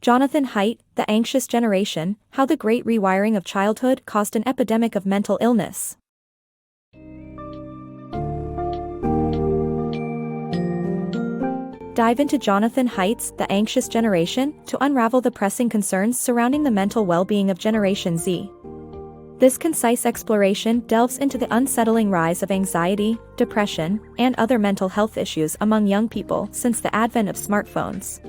Jonathan Haidt, The Anxious Generation, How the Great Rewiring of Childhood Caused an Epidemic of Mental Illness. Dive into Jonathan Haidt's The Anxious Generation to unravel the pressing concerns surrounding the mental well-being of Generation Z. This concise exploration delves into the unsettling rise of anxiety, depression, and other mental health issues among young people since the advent of smartphones.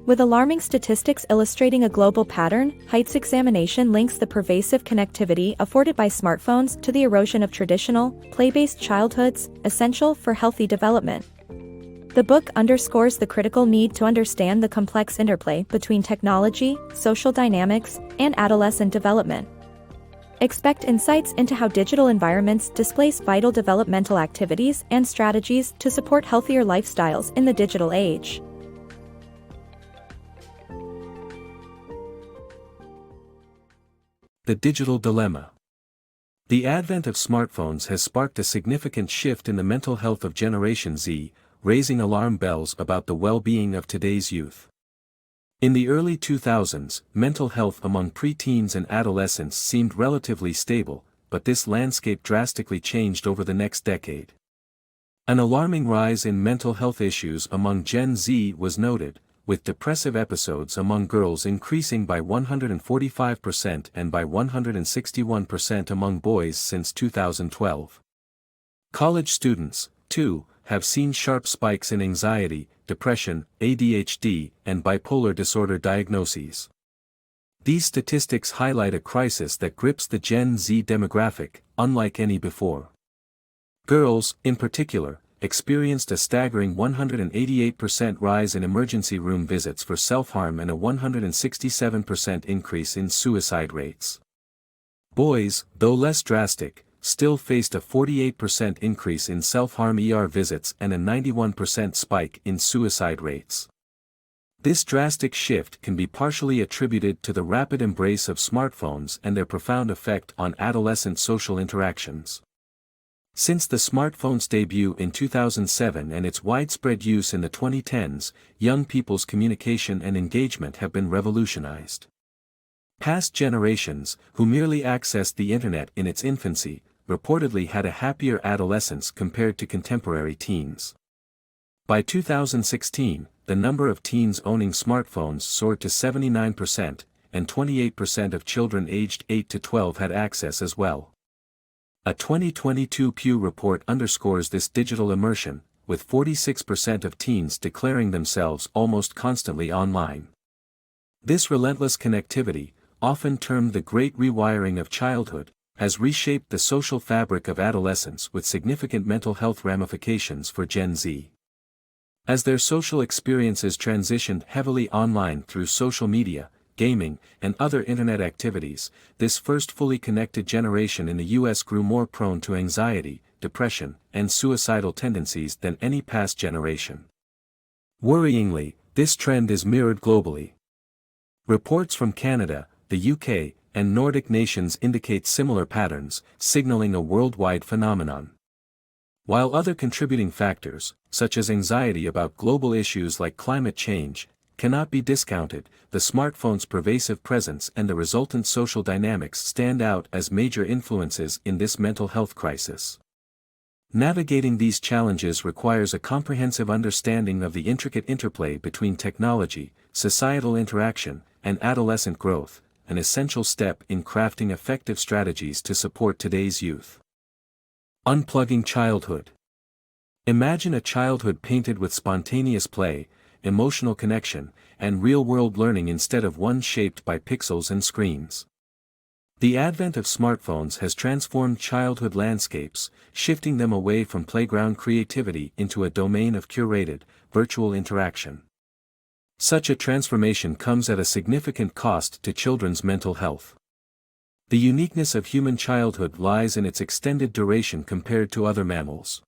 With alarming statistics illustrating a global pattern, Haidt's examination links the pervasive connectivity afforded by smartphones to the erosion of traditional, play-based childhoods, essential for healthy development. The book underscores the critical need to understand the complex interplay between technology, social dynamics, and adolescent development. Expect insights into how digital environments displace vital developmental activities and strategies to support healthier lifestyles in the digital age. The Digital Dilemma. The advent of smartphones has sparked a significant shift in the mental health of Generation Z, raising alarm bells about the well-being of today's youth. In the early 2000s, mental health among preteens and adolescents seemed relatively stable, but this landscape drastically changed over the next decade. An alarming rise in mental health issues among Gen Z was noted, with depressive episodes among girls increasing by 145% and by 161% among boys since 2012. College students, too, have seen sharp spikes in anxiety, depression, ADHD, and bipolar disorder diagnoses. These statistics highlight a crisis that grips the Gen Z demographic, unlike any before. Girls, in particular, experienced a staggering 188% rise in emergency room visits for self-harm and a 167% increase in suicide rates. Boys, though less drastic, still faced a 48% increase in self-harm visits and a 91% spike in suicide rates. This drastic shift can be partially attributed to the rapid embrace of smartphones and their profound effect on adolescent social interactions. Since the smartphone's debut in 2007 and its widespread use in the 2010s, young people's communication and engagement have been revolutionized. Past generations, who merely accessed the internet in its infancy, reportedly had a happier adolescence compared to contemporary teens. By 2016, the number of teens owning smartphones soared to 79%, and 28% of children aged 8 to 12 had access as well. A 2022 Pew report underscores this digital immersion, with 46% of teens declaring themselves almost constantly online. This relentless connectivity, often termed the Great Rewiring of Childhood, has reshaped the social fabric of adolescence with significant mental health ramifications for Gen Z. As their social experiences transitioned heavily online through social media, gaming, and other internet activities, this first fully connected generation in the US grew more prone to anxiety, depression, and suicidal tendencies than any past generation. Worryingly, this trend is mirrored globally. Reports from Canada, the UK, and Nordic nations indicate similar patterns, signaling a worldwide phenomenon. While other contributing factors, such as anxiety about global issues like climate change, cannot be discounted, the smartphone's pervasive presence and the resultant social dynamics stand out as major influences in this mental health crisis. Navigating these challenges requires a comprehensive understanding of the intricate interplay between technology, societal interaction, and adolescent growth, an essential step in crafting effective strategies to support today's youth. Unplugging childhood. Imagine a childhood painted with spontaneous play, emotional connection, and real-world learning instead of one shaped by pixels and screens. The advent of smartphones has transformed childhood landscapes, shifting them away from playground creativity into a domain of curated, virtual interaction. Such a transformation comes at a significant cost to children's mental health. The uniqueness of human childhood lies in its extended duration compared to other mammals.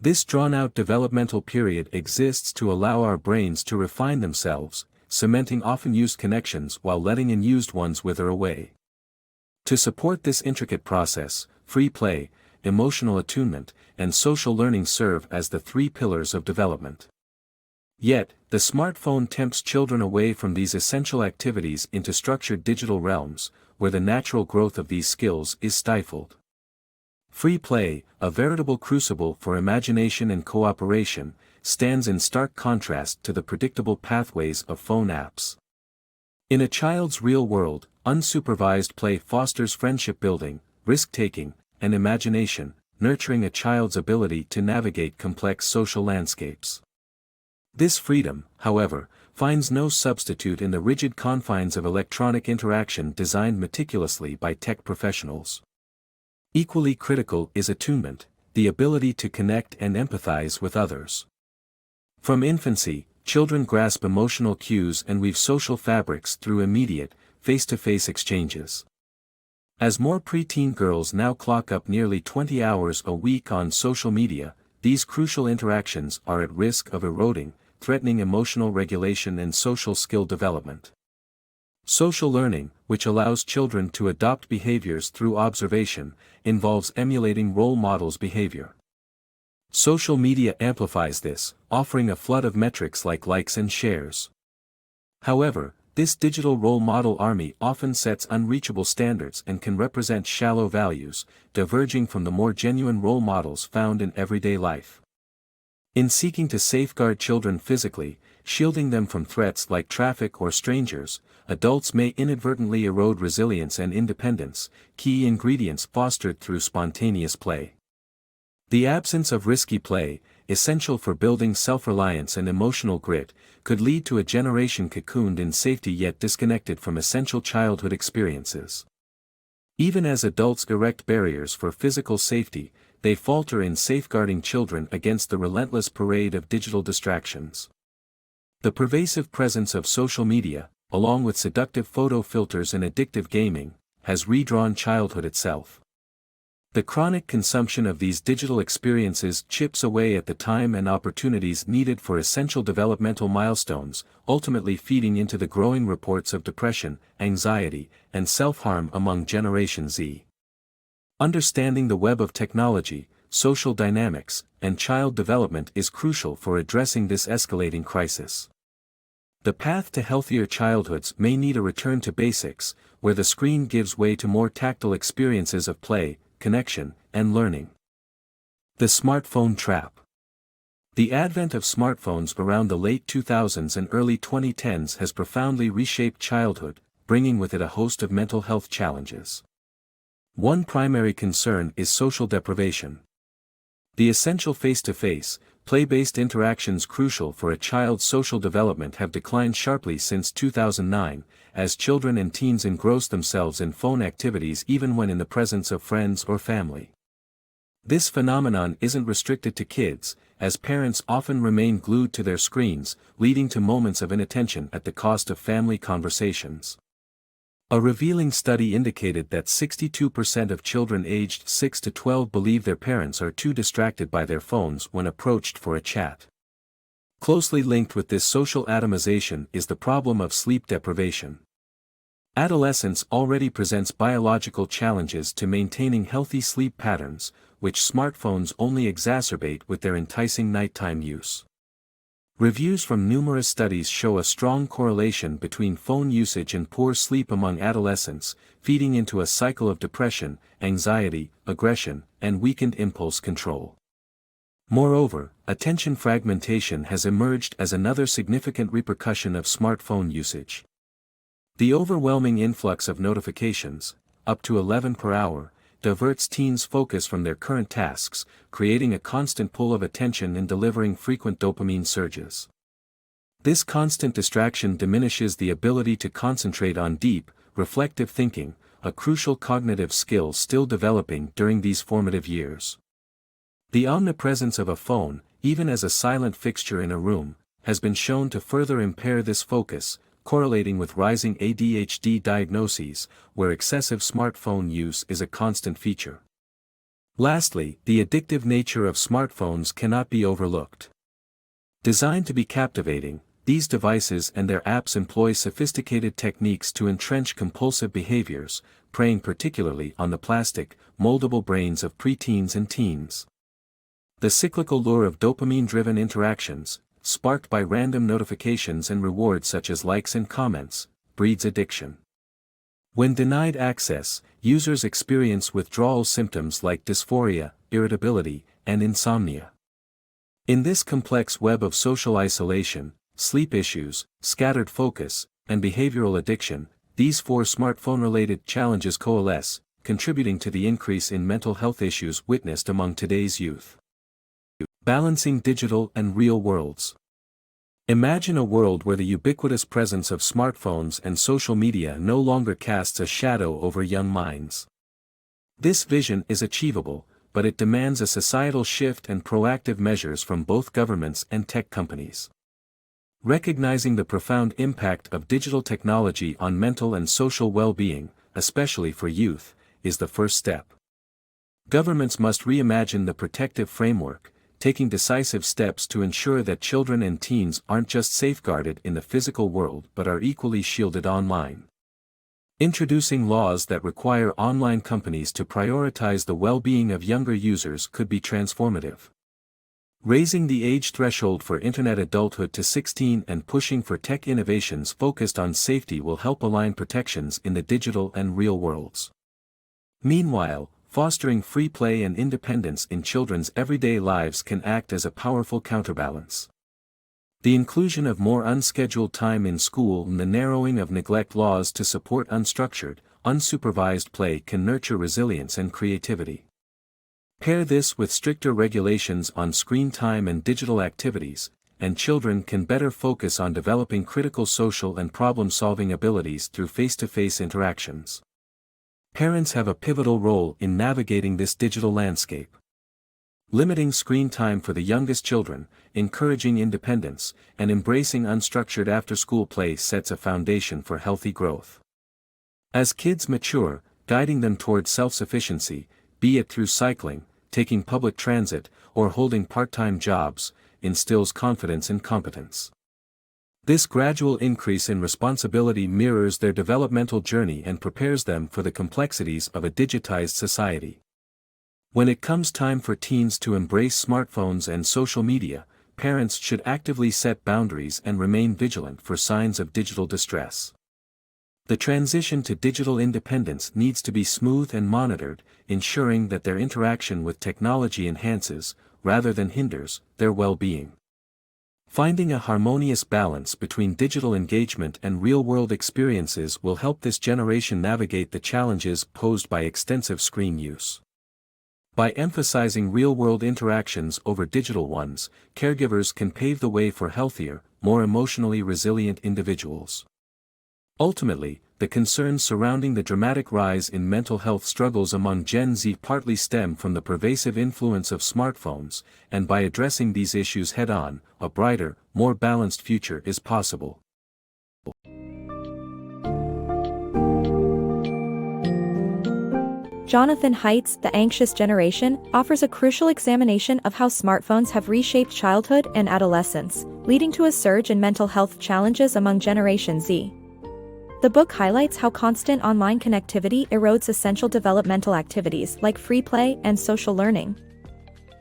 This drawn-out developmental period exists to allow our brains to refine themselves, cementing often-used connections while letting unused ones wither away. To support this intricate process, free play, emotional attunement, and social learning serve as the three pillars of development. Yet, the smartphone tempts children away from these essential activities into structured digital realms, where the natural growth of these skills is stifled. Free play, a veritable crucible for imagination and cooperation, stands in stark contrast to the predictable pathways of phone apps. In a child's real world, unsupervised play fosters friendship building, risk-taking, and imagination, nurturing a child's ability to navigate complex social landscapes. This freedom, however, finds no substitute in the rigid confines of electronic interaction designed meticulously by tech professionals. Equally critical is attunement, the ability to connect and empathize with others. From infancy, children grasp emotional cues and weave social fabrics through immediate, face-to-face exchanges. As more preteen girls now clock up nearly 20 hours a week on social media, these crucial interactions are at risk of eroding, threatening emotional regulation and social skill development. Social learning, which allows children to adopt behaviors through observation, involves emulating role models' behavior. Social media amplifies this, offering a flood of metrics like likes and shares. However, this digital role model army often sets unreachable standards and can represent shallow values, diverging from the more genuine role models found in everyday life. In seeking to safeguard children physically, shielding them from threats like traffic or strangers, adults may inadvertently erode resilience and independence, key ingredients fostered through spontaneous play. The absence of risky play, essential for building self-reliance and emotional grit, could lead to a generation cocooned in safety yet disconnected from essential childhood experiences. Even as adults erect barriers for physical safety, they falter in safeguarding children against the relentless parade of digital distractions. The pervasive presence of social media, along with seductive photo filters and addictive gaming, has redrawn childhood itself. The chronic consumption of these digital experiences chips away at the time and opportunities needed for essential developmental milestones, ultimately feeding into the growing reports of depression, anxiety, and self-harm among Generation Z. Understanding the web of technology, social dynamics, and child development is crucial for addressing this escalating crisis. The path to healthier childhoods may need a return to basics, where the screen gives way to more tactile experiences of play, connection, and learning. The smartphone trap. The advent of smartphones around the late 2000s and early 2010s has profoundly reshaped childhood, bringing with it a host of mental health challenges. One primary concern is social deprivation. The essential face-to-face, play-based interactions crucial for a child's social development have declined sharply since 2009, as children and teens engross themselves in phone activities even when in the presence of friends or family. This phenomenon isn't restricted to kids, as parents often remain glued to their screens, leading to moments of inattention at the cost of family conversations. A revealing study indicated that 62% of children aged 6 to 12 believe their parents are too distracted by their phones when approached for a chat. Closely linked with this social atomization is the problem of sleep deprivation. Adolescence already presents biological challenges to maintaining healthy sleep patterns, which smartphones only exacerbate with their enticing nighttime use. Reviews from numerous studies show a strong correlation between phone usage and poor sleep among adolescents, feeding into a cycle of depression, anxiety, aggression, and weakened impulse control. Moreover, attention fragmentation has emerged as another significant repercussion of smartphone usage. The overwhelming influx of notifications, up to 11 per hour, diverts teens' focus from their current tasks, creating a constant pull of attention and delivering frequent dopamine surges. This constant distraction diminishes the ability to concentrate on deep, reflective thinking, a crucial cognitive skill still developing during these formative years. The omnipresence of a phone, even as a silent fixture in a room, has been shown to further impair this focus, correlating with rising ADHD diagnoses, where excessive smartphone use is a constant feature. Lastly, the addictive nature of smartphones cannot be overlooked. Designed to be captivating, these devices and their apps employ sophisticated techniques to entrench compulsive behaviors, preying particularly on the plastic, moldable brains of preteens and teens. The cyclical lure of dopamine-driven interactions, sparked by random notifications and rewards such as likes and comments, breeds addiction. When denied access, users experience withdrawal symptoms like dysphoria, irritability, and insomnia. In this complex web of social isolation, sleep issues, scattered focus, and behavioral addiction, these four smartphone-related challenges coalesce, contributing to the increase in mental health issues witnessed among today's youth. Balancing digital and real worlds. Imagine a world where the ubiquitous presence of smartphones and social media no longer casts a shadow over young minds. This vision is achievable, but it demands a societal shift and proactive measures from both governments and tech companies. Recognizing the profound impact of digital technology on mental and social well-being, especially for youth, is the first step. Governments must reimagine the protective framework, taking decisive steps to ensure that children and teens aren't just safeguarded in the physical world but are equally shielded online. Introducing laws that require online companies to prioritize the well-being of younger users could be transformative. Raising the age threshold for internet adulthood to 16 and pushing for tech innovations focused on safety will help align protections in the digital and real worlds. Meanwhile, fostering free play and independence in children's everyday lives can act as a powerful counterbalance. The inclusion of more unscheduled time in school and the narrowing of neglect laws to support unstructured, unsupervised play can nurture resilience and creativity. Pair this with stricter regulations on screen time and digital activities, and children can better focus on developing critical social and problem-solving abilities through face-to-face interactions. Parents have a pivotal role in navigating this digital landscape. Limiting screen time for the youngest children, encouraging independence, and embracing unstructured after-school play sets a foundation for healthy growth. As kids mature, guiding them toward self-sufficiency, be it through cycling, taking public transit, or holding part-time jobs, instills confidence and competence. This gradual increase in responsibility mirrors their developmental journey and prepares them for the complexities of a digitized society. When it comes time for teens to embrace smartphones and social media, parents should actively set boundaries and remain vigilant for signs of digital distress. The transition to digital independence needs to be smooth and monitored, ensuring that their interaction with technology enhances, rather than hinders, their well-being. Finding a harmonious balance between digital engagement and real-world experiences will help this generation navigate the challenges posed by extensive screen use. By emphasizing real-world interactions over digital ones, caregivers can pave the way for healthier, more emotionally resilient individuals. Ultimately, the concerns surrounding the dramatic rise in mental health struggles among Gen Z partly stem from the pervasive influence of smartphones, and by addressing these issues head-on, a brighter, more balanced future is possible. Jonathan Haidt's The Anxious Generation offers a crucial examination of how smartphones have reshaped childhood and adolescence, leading to a surge in mental health challenges among Generation Z. The book highlights how constant online connectivity erodes essential developmental activities like free play and social learning.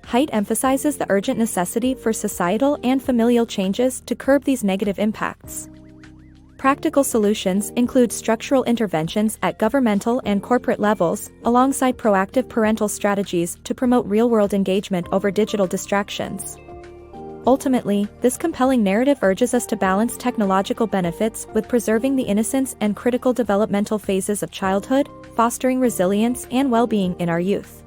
Haidt emphasizes the urgent necessity for societal and familial changes to curb these negative impacts. Practical solutions include structural interventions at governmental and corporate levels, alongside proactive parental strategies to promote real-world engagement over digital distractions. Ultimately, this compelling narrative urges us to balance technological benefits with preserving the innocence and critical developmental phases of childhood, fostering resilience and well-being in our youth.